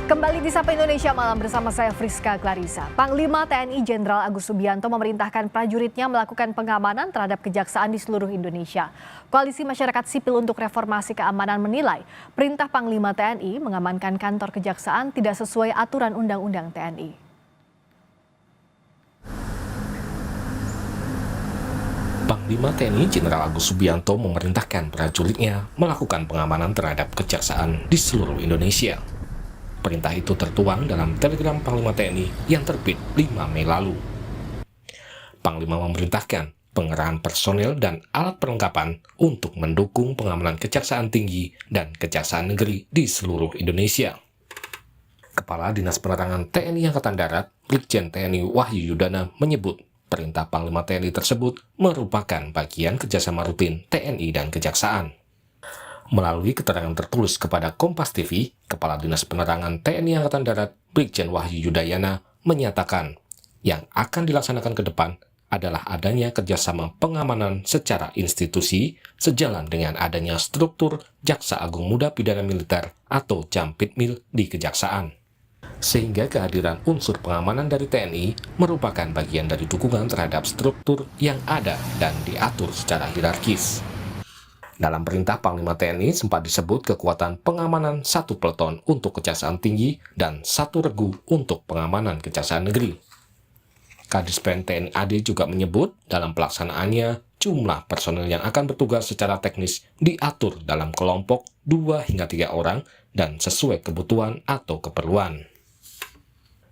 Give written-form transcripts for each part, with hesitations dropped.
Kembali di Sapa Indonesia Malam bersama saya Friska Clarissa. Panglima TNI Jenderal Agus Subianto memerintahkan prajuritnya melakukan pengamanan terhadap kejaksaan di seluruh Indonesia. Koalisi Masyarakat Sipil untuk Reformasi Keamanan menilai perintah Panglima TNI mengamankan kantor kejaksaan tidak sesuai aturan Undang-Undang TNI. Panglima TNI Jenderal Agus Subianto memerintahkan prajuritnya melakukan pengamanan terhadap kejaksaan di seluruh Indonesia. Perintah itu tertuang dalam telegram Panglima TNI yang terbit 5 Mei lalu. Panglima memerintahkan pengerahan personel dan alat perlengkapan untuk mendukung pengamanan Kejaksaan Tinggi dan Kejaksaan Negeri di seluruh Indonesia. Kepala Dinas Penerangan TNI Angkatan Darat, Brigjen TNI Wahyu Yudana menyebut perintah Panglima TNI tersebut merupakan bagian kerjasama rutin TNI dan Kejaksaan. Melalui keterangan tertulis kepada Kompas TV, Kepala Dinas Penerangan TNI Angkatan Darat, Brigjen Wahyu Yudayana, menyatakan yang akan dilaksanakan ke depan adalah adanya kerjasama pengamanan secara institusi sejalan dengan adanya struktur Jaksa Agung Muda Pidana Militer atau Jampitmil di Kejaksaan. Sehingga kehadiran unsur pengamanan dari TNI merupakan bagian dari dukungan terhadap struktur yang ada dan diatur secara hierarkis. Dalam perintah Panglima TNI sempat disebut kekuatan pengamanan 1 peleton untuk Kejaksaan Tinggi dan 1 regu untuk pengamanan Kejaksaan Negeri. Kadispen TNI AD juga menyebut dalam pelaksanaannya jumlah personel yang akan bertugas secara teknis diatur dalam kelompok 2 hingga 3 orang dan sesuai kebutuhan atau keperluan.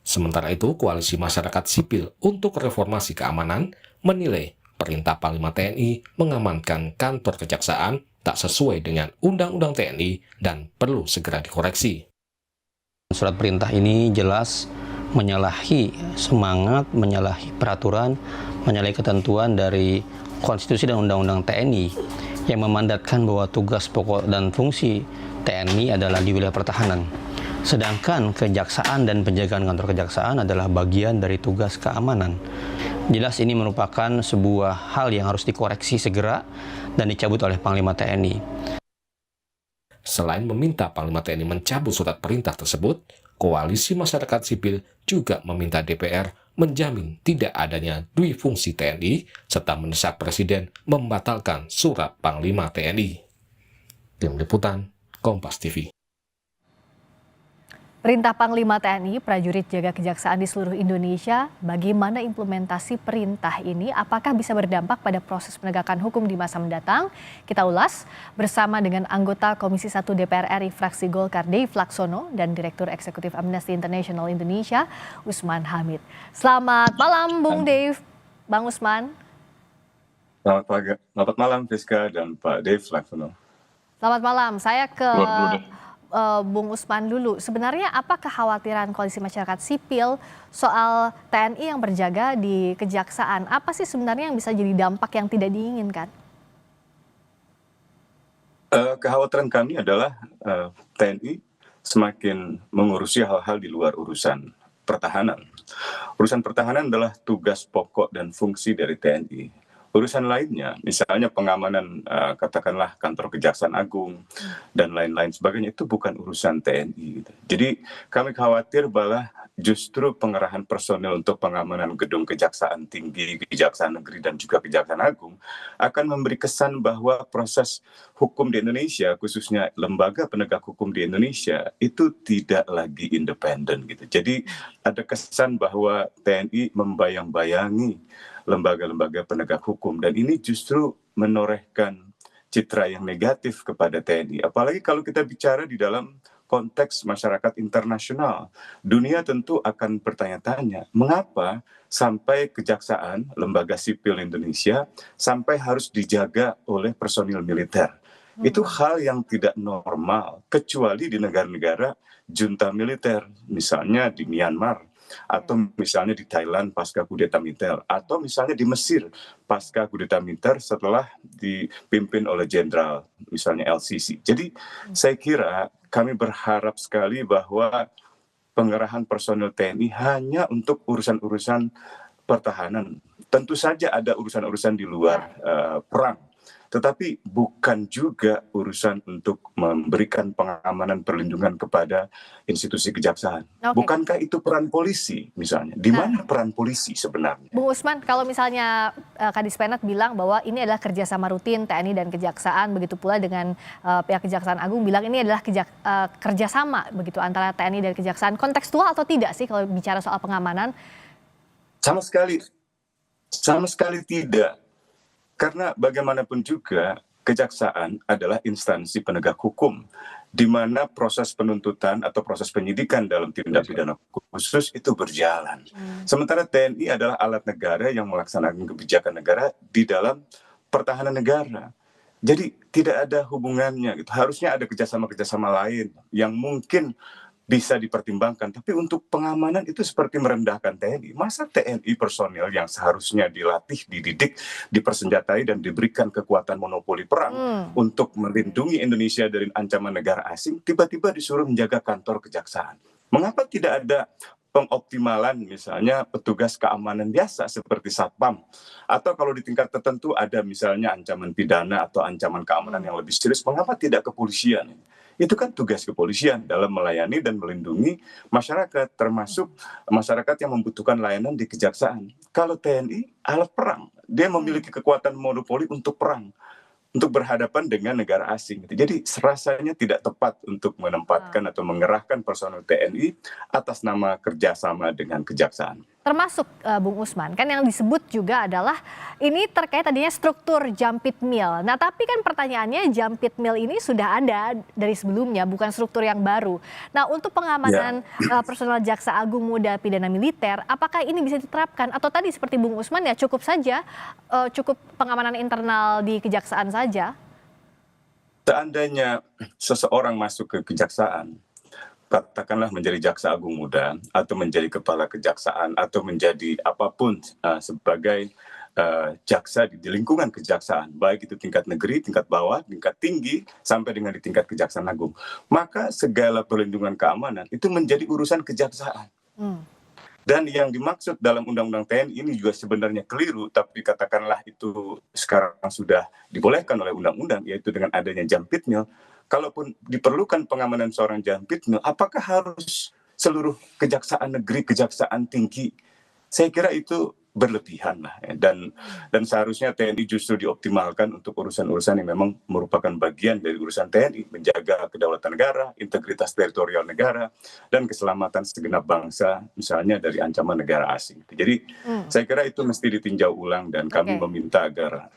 Sementara itu, Koalisi Masyarakat Sipil untuk Reformasi Keamanan menilai perintah Panglima TNI mengamankan kantor kejaksaan tak sesuai dengan Undang-Undang TNI dan perlu segera dikoreksi. Surat perintah ini jelas menyalahi semangat, menyalahi peraturan, menyalahi ketentuan dari konstitusi dan Undang-Undang TNI yang memandatkan bahwa tugas pokok dan fungsi TNI adalah di wilayah pertahanan. Sedangkan kejaksaan dan penjagaan kantor kejaksaan adalah bagian dari tugas keamanan. Jelas ini merupakan sebuah hal yang harus dikoreksi segera dan dicabut oleh Panglima TNI. Selain meminta Panglima TNI mencabut surat perintah tersebut, Koalisi Masyarakat Sipil juga meminta DPR menjamin tidak adanya duifungsi TNI serta mendesak Presiden membatalkan surat Panglima TNI. Tim Liputan, Kompas TV. Perintah Panglima TNI, prajurit jaga kejaksaan di seluruh Indonesia, bagaimana implementasi perintah ini? Apakah bisa berdampak pada proses penegakan hukum di masa mendatang? Kita ulas bersama dengan anggota Komisi 1 DPR RI fraksi Golkar Dave Laksono dan Direktur Eksekutif Amnesty International Indonesia, Usman Hamid. Selamat malam, Bung Dave, Bang Usman. Selamat malam, Friska dan Pak Dave Laksono. Selamat malam, saya ke Bung Usman dulu. Sebenarnya apa kekhawatiran Koalisi Masyarakat Sipil soal TNI yang berjaga di kejaksaan? Apa sih sebenarnya yang bisa jadi dampak yang tidak diinginkan? Kekhawatiran kami adalah TNI semakin mengurusi hal-hal di luar urusan pertahanan. Urusan pertahanan adalah tugas pokok dan fungsi dari TNI. Urusan lainnya, misalnya pengamanan katakanlah kantor Kejaksaan Agung dan lain-lain sebagainya, itu bukan urusan TNI. Gitu. Jadi kami khawatir bahwa justru pengerahan personel untuk pengamanan gedung Kejaksaan Tinggi, Kejaksaan Negeri dan juga Kejaksaan Agung akan memberi kesan bahwa proses hukum di Indonesia, khususnya lembaga penegak hukum di Indonesia, itu tidak lagi independen. Gitu. Jadi ada kesan bahwa TNI membayang-bayangi lembaga-lembaga penegak hukum, dan ini justru menorehkan citra yang negatif kepada TNI. Apalagi kalau kita bicara di dalam konteks masyarakat internasional, dunia tentu akan bertanya-tanya, mengapa sampai kejaksaan, lembaga sipil Indonesia, sampai harus dijaga oleh personil militer. Itu hal yang tidak normal, kecuali di negara-negara junta militer, misalnya di Myanmar, atau misalnya di Thailand pasca kudeta militer, atau misalnya di Mesir pasca kudeta militer setelah dipimpin oleh jenderal misalnya LCC. Jadi saya kira kami berharap sekali bahwa pengerahan personel TNI hanya untuk urusan-urusan pertahanan. Tentu saja ada urusan-urusan di luar perang, tetapi bukan juga urusan untuk memberikan pengamanan perlindungan kepada institusi kejaksaan. Oke. Bukankah itu peran polisi misalnya? Di Nah, mana peran polisi sebenarnya? Bung Usman, kalau misalnya Kadis Penat bilang bahwa ini adalah kerjasama rutin TNI dan Kejaksaan, begitu pula dengan pihak Kejaksaan Agung bilang ini adalah kerjasama begitu antara TNI dan Kejaksaan. Kontekstual atau tidak sih kalau bicara soal pengamanan? Sama sekali tidak. Karena bagaimanapun juga kejaksaan adalah instansi penegak hukum, di mana proses penuntutan atau proses penyidikan dalam tindak pidana khusus itu berjalan. Sementara TNI adalah alat negara yang melaksanakan kebijakan negara di dalam pertahanan negara. Jadi tidak ada hubungannya. Gitu. Harusnya ada kerjasama-kerjasama lain yang mungkin bisa dipertimbangkan, tapi untuk pengamanan itu seperti merendahkan TNI. Masa TNI personil yang seharusnya dilatih, dididik, dipersenjatai dan diberikan kekuatan monopoli perang untuk melindungi Indonesia dari ancaman negara asing, tiba-tiba disuruh menjaga kantor kejaksaan. Mengapa tidak ada pengoptimalan misalnya petugas keamanan biasa seperti satpam, atau kalau di tingkat tertentu ada misalnya ancaman pidana atau ancaman keamanan yang lebih serius, mengapa tidak kepolisian? Itu kan tugas kepolisian dalam melayani dan melindungi masyarakat, termasuk masyarakat yang membutuhkan layanan di kejaksaan. Kalau TNI alat perang, dia memiliki kekuatan monopoli untuk perang, untuk berhadapan dengan negara asing. Jadi rasanya tidak tepat untuk menempatkan atau mengerahkan personel TNI atas nama kerjasama dengan kejaksaan. Termasuk Bung Usman, kan yang disebut juga adalah ini terkait tadinya struktur Jampit Mil. Nah tapi kan pertanyaannya Jampit Mil ini sudah ada dari sebelumnya, bukan struktur yang baru. Nah untuk pengamanan personel Jaksa Agung Muda Pidana Militer, apakah ini bisa diterapkan? Atau tadi seperti Bung Usman ya cukup saja, cukup pengamanan internal di kejaksaan saja? Seandainya seseorang masuk ke kejaksaan, katakanlah menjadi jaksa agung muda atau menjadi kepala kejaksaan atau menjadi apapun sebagai jaksa di lingkungan kejaksaan, baik itu tingkat negeri, tingkat bawah, tingkat tinggi, sampai dengan di tingkat kejaksaan agung, maka segala perlindungan keamanan itu menjadi urusan kejaksaan. Dan yang dimaksud dalam Undang-Undang TNI ini juga sebenarnya keliru, tapi katakanlah itu sekarang sudah dibolehkan oleh undang-undang, yaitu dengan adanya Jampitmil. Kalaupun diperlukan pengamanan seorang Jampitmil, apakah harus seluruh kejaksaan negeri, kejaksaan tinggi? Saya kira itu berlebihan lah, ya. Dan seharusnya TNI justru dioptimalkan untuk urusan-urusan yang memang merupakan bagian dari urusan TNI, menjaga kedaulatan negara, integritas teritorial negara, dan keselamatan segenap bangsa, misalnya dari ancaman negara asing. Jadi saya kira itu mesti ditinjau ulang dan kami meminta agar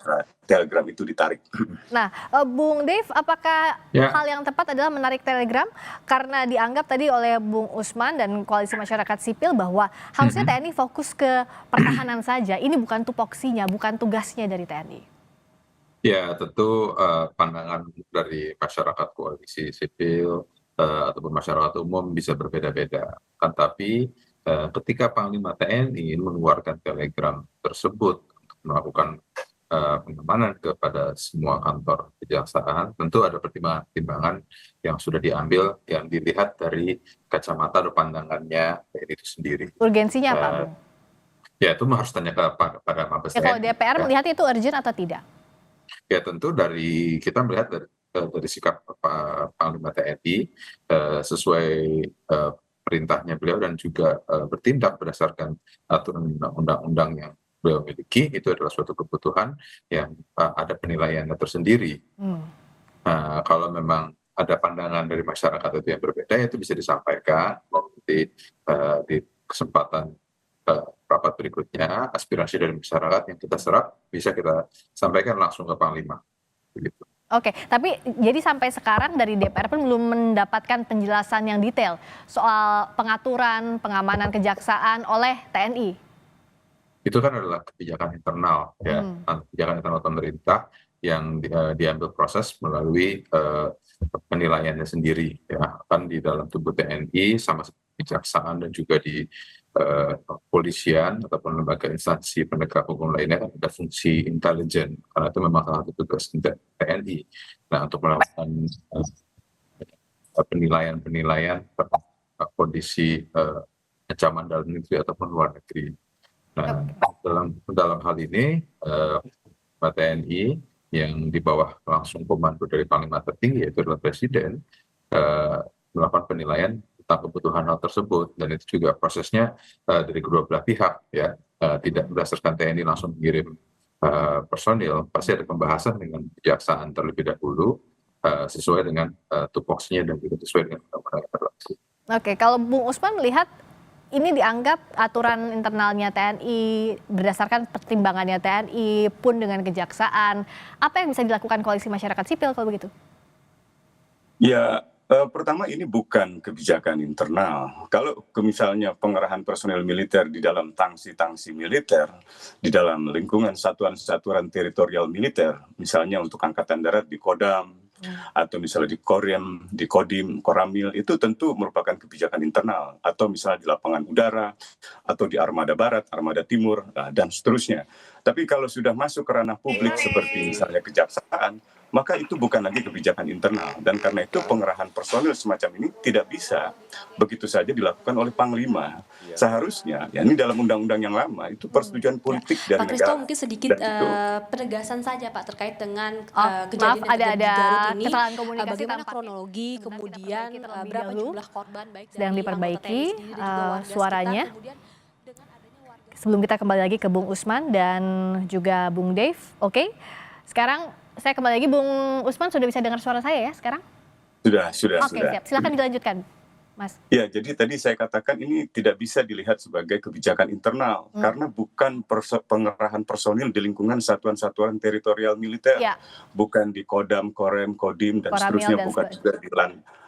telegram itu ditarik. Nah, Bung Dave, apakah hal yang tepat adalah menarik telegram? Karena dianggap tadi oleh Bung Usman dan Koalisi Masyarakat Sipil bahwa harusnya TNI fokus ke pertahanan saja. Ini bukan tupoksinya, bukan tugasnya dari TNI. Ya, tentu pandangan dari masyarakat koalisi sipil ataupun masyarakat umum bisa berbeda-beda. Kan tapi ketika Panglima TNI mengeluarkan telegram tersebut untuk melakukan pengamanan kepada semua kantor kejaksaan, tentu ada pertimbangan-pertimbangan yang sudah diambil, yang dilihat dari kacamata atau pandangannya TNI itu sendiri. Urgensinya apa, Bung? Ya, itu harus tanya kepada Mabes TNI. Kalau DPR melihat itu urgent atau tidak? Ya, tentu kita melihat dari sikap Panglima TNI sesuai perintahnya beliau dan juga bertindak berdasarkan aturan undang-undang yang beliau miliki, itu adalah suatu kebutuhan yang ada penilaiannya tersendiri. Kalau memang ada pandangan dari masyarakat itu yang berbeda, itu bisa disampaikan di kesempatan rapat berikutnya. Aspirasi dari masyarakat yang kita serap bisa kita sampaikan langsung ke Panglima. Begitu. Oke, tapi jadi sampai sekarang dari DPR pun belum mendapatkan penjelasan yang detail soal pengaturan pengamanan kejaksaan oleh TNI. Itu kan adalah kebijakan internal, ya, kebijakan internal pemerintah yang diambil proses melalui penilaiannya sendiri, ya, kan di dalam tubuh TNI sama kejaksaan dan juga di kepolisian ataupun lembaga instansi penegak hukum lainnya kan ada fungsi intelijen, karena itu memang salah satu tugas TNI. Nah, untuk melakukan penilaian terhadap kondisi ancaman dalam negeri ataupun luar negeri. Nah, dalam hal ini TNI yang di bawah langsung komando dari Panglima tertinggi yaitu adalah Presiden melakukan penilaian tentang kebutuhan hal tersebut, dan itu juga prosesnya dari kedua belah pihak ya, tidak berdasarkan TNI langsung mengirim personil, pasti ada pembahasan dengan kejaksaan terlebih dahulu sesuai dengan tupoksinya dan juga sesuai dengan undang-undang yang berlaku. Oke, kalau Bung Usman melihat ini dianggap aturan internalnya TNI, berdasarkan pertimbangannya TNI pun dengan kejaksaan, apa yang bisa dilakukan koalisi masyarakat sipil kalau begitu? Ya, pertama ini bukan kebijakan internal. Kalau misalnya pengerahan personel militer di dalam tangsi-tangsi militer, di dalam lingkungan satuan-satuan teritorial militer, misalnya untuk Angkatan Darat di Kodam, atau misalnya di Korem, di Kodim, Koramil, itu tentu merupakan kebijakan internal. Atau misalnya di lapangan udara, atau di Armada Barat, Armada Timur, dan seterusnya. Tapi kalau sudah masuk ke ranah publik seperti misalnya kejaksaan, maka itu bukan lagi kebijakan internal. Dan karena itu pengerahan personil semacam ini tidak bisa begitu saja dilakukan oleh Panglima. Seharusnya, ya ini dalam undang-undang yang lama, itu persetujuan politik dari Pak Christo, negara. mungkin sedikit Dan itu penegasan saja Pak terkait dengan Maaf, kejadian yang terjadi di ada Garut ini. kesalahan komunikasi Bagaimana tampaknya. kronologi, Sebentar, kita kemudian perbaiki terlebih berapa dahulu. jumlah korban baik Sedang dari diperbaiki, anggota TNI sendiri dan juga warga suaranya. sekitar, kemudian dengan adanya warga Sebelum kita kembali lagi ke Bung Usman dan juga Bung Dave, oke? Sekarang saya kembali lagi, Bung Usman sudah bisa dengar suara saya ya sekarang? sudah. Oke, siap. Silakan dilanjutkan, Mas. Ya, jadi tadi saya katakan ini tidak bisa dilihat sebagai kebijakan internal karena bukan pengerahan personil di lingkungan satuan-satuan teritorial militer, Ya, bukan di Kodam, Korem, Kodim dan Koramil seterusnya, dan bukan juga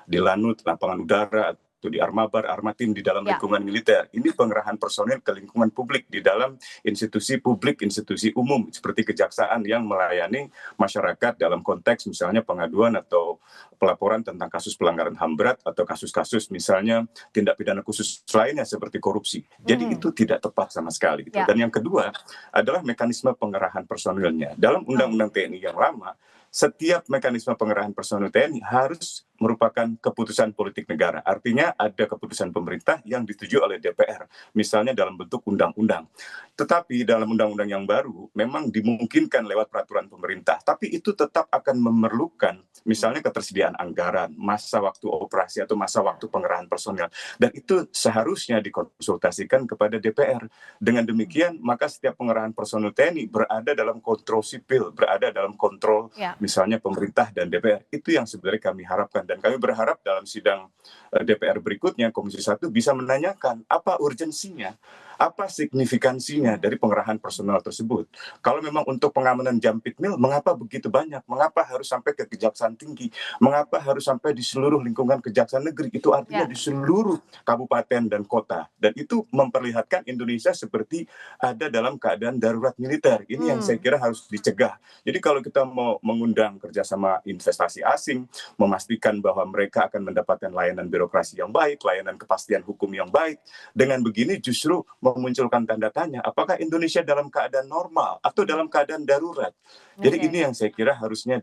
di Lanut, lapangan udara atau di Armabar, Armatim di dalam Ya. lingkungan militer. Ini pengerahan personil ke lingkungan publik di dalam institusi publik, institusi umum seperti kejaksaan yang melayani masyarakat dalam konteks misalnya pengaduan atau pelaporan tentang kasus pelanggaran HAM berat atau kasus-kasus misalnya tindak pidana khusus lainnya seperti korupsi. Jadi itu tidak tepat sama sekali. Gitu. Ya. Dan yang kedua adalah mekanisme pengerahan personilnya. Dalam Undang-Undang TNI yang lama, setiap mekanisme pengerahan personil TNI harus merupakan keputusan politik negara. Artinya ada keputusan pemerintah yang disetujui oleh DPR, misalnya dalam bentuk undang-undang. Tetapi dalam undang-undang yang baru memang dimungkinkan lewat peraturan pemerintah, tapi itu tetap akan memerlukan misalnya ketersediaan anggaran, masa waktu operasi atau masa waktu pengerahan personil. Dan itu seharusnya dikonsultasikan kepada DPR. Dengan demikian, maka setiap pengerahan personil TNI berada dalam kontrol sipil, berada dalam kontrol Ya. misalnya pemerintah dan DPR. Itu yang sebenarnya kami harapkan. Dan kami berharap dalam sidang DPR berikutnya, Komisi 1 bisa menanyakan apa urgensinya, apa signifikansinya dari pengerahan personal tersebut. Kalau memang untuk pengamanan Jampitmil, mengapa begitu banyak? Mengapa harus sampai ke Kejaksaan Tinggi? Mengapa harus sampai di seluruh lingkungan Kejaksaan Negeri? Itu artinya Ya. di seluruh kabupaten dan kota. Dan itu memperlihatkan Indonesia seperti ada dalam keadaan darurat militer. Ini yang saya kira harus dicegah. Jadi kalau kita mau mengundang kerjasama investasi asing, memastikan bahwa mereka akan mendapatkan layanan birokrasi yang baik, layanan kepastian hukum yang baik, dengan begini justru memunculkan tanda tanya, apakah Indonesia dalam keadaan normal atau dalam keadaan darurat? Jadi Oke. ini yang saya kira harusnya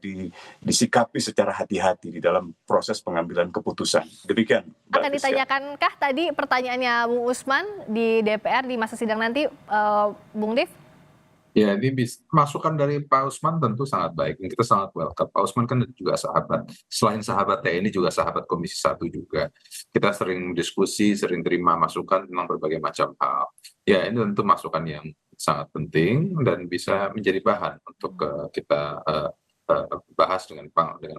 disikapi secara hati-hati di dalam proses pengambilan keputusan. Demikian, Mbak Akan Friska. ditanyakankah tadi pertanyaannya Bung Usman di DPR di masa sidang nanti, Bung Dev? Ya, ini masukan dari Pak Usman tentu sangat baik. Kita sangat welcome. Pak Usman kan juga sahabat. Selain sahabat TNI juga sahabat Komisi 1 juga. Kita sering diskusi, sering terima masukan tentang berbagai macam hal. Ya, ini tentu masukan yang sangat penting dan bisa menjadi bahan untuk kita bahas dengan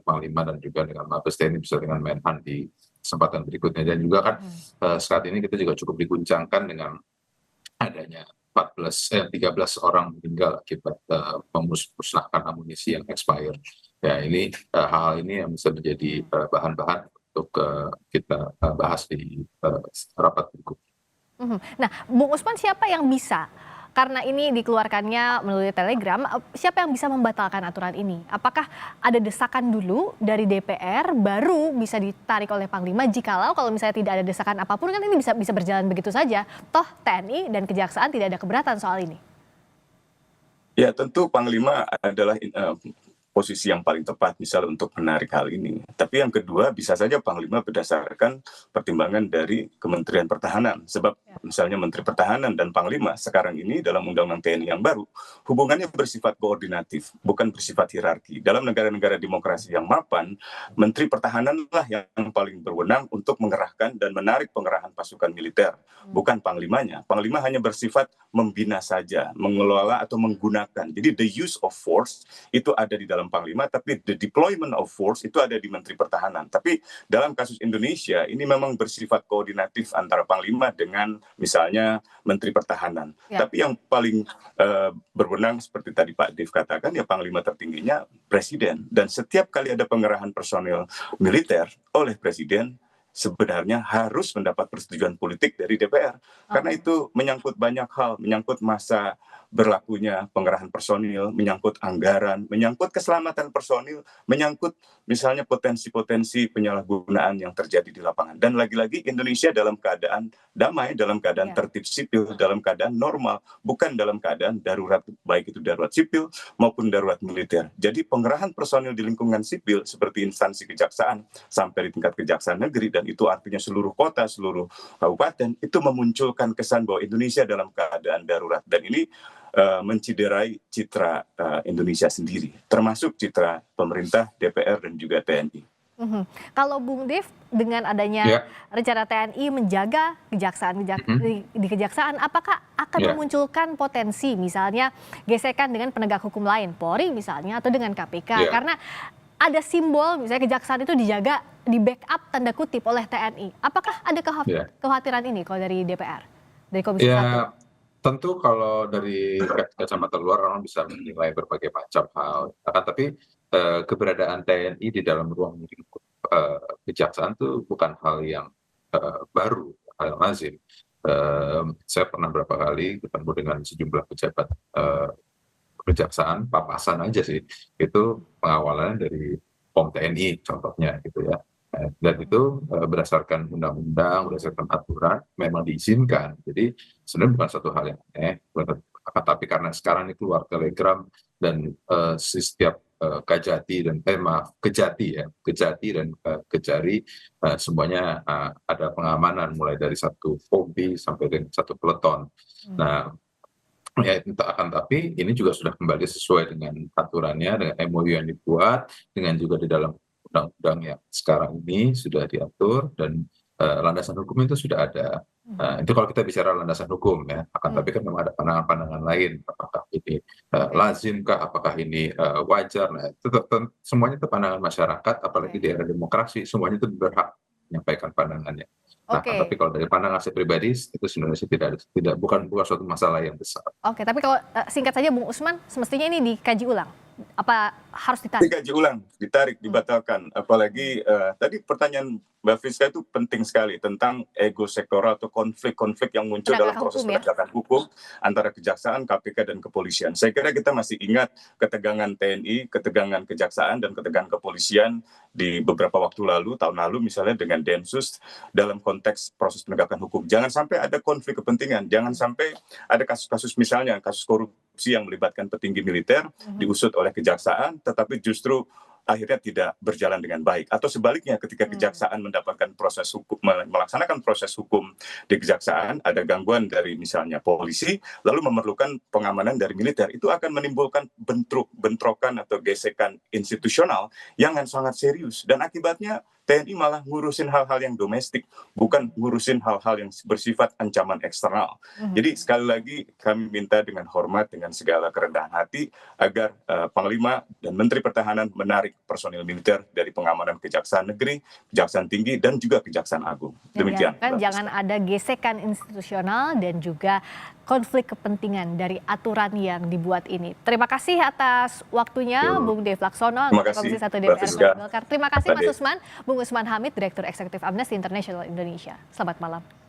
Panglima dan juga dengan Mabes TNI, bisa dengan Menhan di kesempatan berikutnya. Dan juga kan saat ini kita juga cukup diguncangkan dengan adanya 13 orang meninggal akibat memusnahkan amunisi yang expired. Ya, ini hal ini yang bisa menjadi bahan-bahan untuk kita bahas di rapat berikutnya. Nah, Bung Usman, siapa yang bisa? Karena ini dikeluarkannya melalui Telegram, siapa yang bisa membatalkan aturan ini? Apakah ada desakan dulu dari DPR baru bisa ditarik oleh Panglima? Jikalau kalau misalnya tidak ada desakan apapun, kan ini bisa berjalan begitu saja. Toh TNI dan Kejaksaan tidak ada keberatan soal ini. Ya, tentu Panglima adalah posisi yang paling tepat misal untuk menarik hal ini. Tapi yang kedua bisa saja Panglima berdasarkan pertimbangan dari Kementerian Pertahanan. Sebab misalnya Menteri Pertahanan dan Panglima sekarang ini dalam Undang-Undang TNI yang baru, hubungannya bersifat koordinatif, bukan bersifat hierarki. Dalam negara-negara demokrasi yang mapan, Menteri Pertahananlah yang paling berwenang untuk mengerahkan dan menarik pengerahan pasukan militer, bukan Panglimanya. Panglima hanya bersifat membina saja, mengelola atau menggunakan. Jadi the use of force itu ada di dalam Panglima, tapi the deployment of force itu ada di Menteri Pertahanan. Tapi dalam kasus Indonesia ini memang bersifat koordinatif antara Panglima dengan misalnya Menteri Pertahanan. Tapi yang paling berwenang seperti tadi Pak Dev katakan ya Panglima tertingginya Presiden. Dan setiap kali ada pengerahan personil militer oleh Presiden, sebenarnya harus mendapat persetujuan politik dari DPR. Karena itu menyangkut banyak hal, menyangkut masa berlakunya pengerahan personil, menyangkut anggaran, menyangkut keselamatan personil, menyangkut misalnya potensi-potensi penyalahgunaan yang terjadi di lapangan. Dan lagi-lagi Indonesia dalam keadaan damai, dalam keadaan tertib sipil, dalam keadaan normal, bukan dalam keadaan darurat, baik itu darurat sipil maupun darurat militer. Jadi pengerahan personil di lingkungan sipil seperti instansi kejaksaan sampai di tingkat kejaksaan negeri, dan itu artinya seluruh kota, seluruh kabupaten, itu memunculkan kesan bahwa Indonesia dalam keadaan darurat. Dan ini menciderai citra Indonesia sendiri, termasuk citra pemerintah, DPR, dan juga TNI. Kalau Bung Dev, dengan adanya rencana TNI menjaga kejaksaan di kejaksaan, apakah akan memunculkan potensi misalnya gesekan dengan penegak hukum lain, Polri misalnya, atau dengan KPK? Karena ada simbol misalnya kejaksaan itu dijaga, di backup tanda kutip oleh TNI. Apakah ada kekhawatiran ini kalau dari DPR, dari Komisi 1? Tentu kalau dari kacamata luar orang bisa menilai berbagai macam hal. Tapi keberadaan TNI di dalam ruang lingkup kejaksaan itu bukan hal yang baru, hal yang lazim. Saya pernah berapa kali ketemu dengan sejumlah pejabat kejaksaan, papasan aja sih, itu pengawalan dari POM TNI contohnya gitu ya. Dan itu berdasarkan undang-undang, berdasarkan aturan memang diizinkan. Jadi sebenarnya bukan satu hal yang aneh, tapi karena sekarang ini keluar telegram dan setiap Kejati dan Kejati dan Kejari semuanya ada pengamanan mulai dari satu fobi sampai dengan satu peleton. Nah, ya akan tapi ini juga sudah kembali sesuai dengan aturannya, dengan MOU yang dibuat, dengan juga di dalam undang-undang yang sekarang ini sudah diatur, dan landasan hukum itu sudah ada. Itu kalau kita bicara landasan hukum ya, tapi kan memang ada pandangan-pandangan lain, apakah ini lazimkah, apakah ini wajar. Nah, itu semuanya itu pandangan masyarakat, apalagi di era demokrasi, semuanya itu berhak menyampaikan pandangannya. Nah, tapi kalau dari pandangan saya pribadi itu sebenarnya bukan suatu masalah yang besar. Tapi kalau singkat saja Bung Usman, semestinya ini dikaji ulang. Apa harus ditarik? Dikaji ulang, ditarik, dibatalkan. Apalagi tadi pertanyaan Mbak Friska itu penting sekali tentang ego sektoral atau konflik-konflik yang muncul dalam proses penegakan hukum antara kejaksaan, KPK, dan kepolisian. Saya kira kita masih ingat ketegangan TNI, ketegangan kejaksaan, dan ketegangan kepolisian di beberapa waktu lalu, tahun lalu misalnya dengan Densus dalam konteks proses penegakan hukum. Jangan sampai ada konflik kepentingan, jangan sampai ada kasus-kasus misalnya kasus korupsi yang melibatkan petinggi militer diusut oleh kejaksaan, tetapi justru akhirnya tidak berjalan dengan baik. Atau sebaliknya ketika kejaksaan mendapatkan proses hukum, melaksanakan proses hukum di kejaksaan, ada gangguan dari misalnya polisi, lalu memerlukan pengamanan dari militer, itu akan menimbulkan bentrokan atau gesekan institusional yang sangat serius. Dan akibatnya TNI malah ngurusin hal-hal yang domestik, bukan ngurusin hal-hal yang bersifat ancaman eksternal. Jadi sekali lagi kami minta dengan hormat, dengan segala kerendahan hati, agar Panglima dan Menteri Pertahanan menarik personil militer dari pengamanan Kejaksaan Negeri, Kejaksaan Tinggi, dan juga Kejaksaan Agung. Demikian. Jangan ada gesekan institusional dan juga konflik kepentingan dari aturan yang dibuat ini. Terima kasih atas waktunya Bung Dev Laksono, Komisi 1 DPR Golkar. Terima kasih Mas Usman. Bung Usman Hamid, Direktur Eksekutif Amnesty International Indonesia. Selamat malam.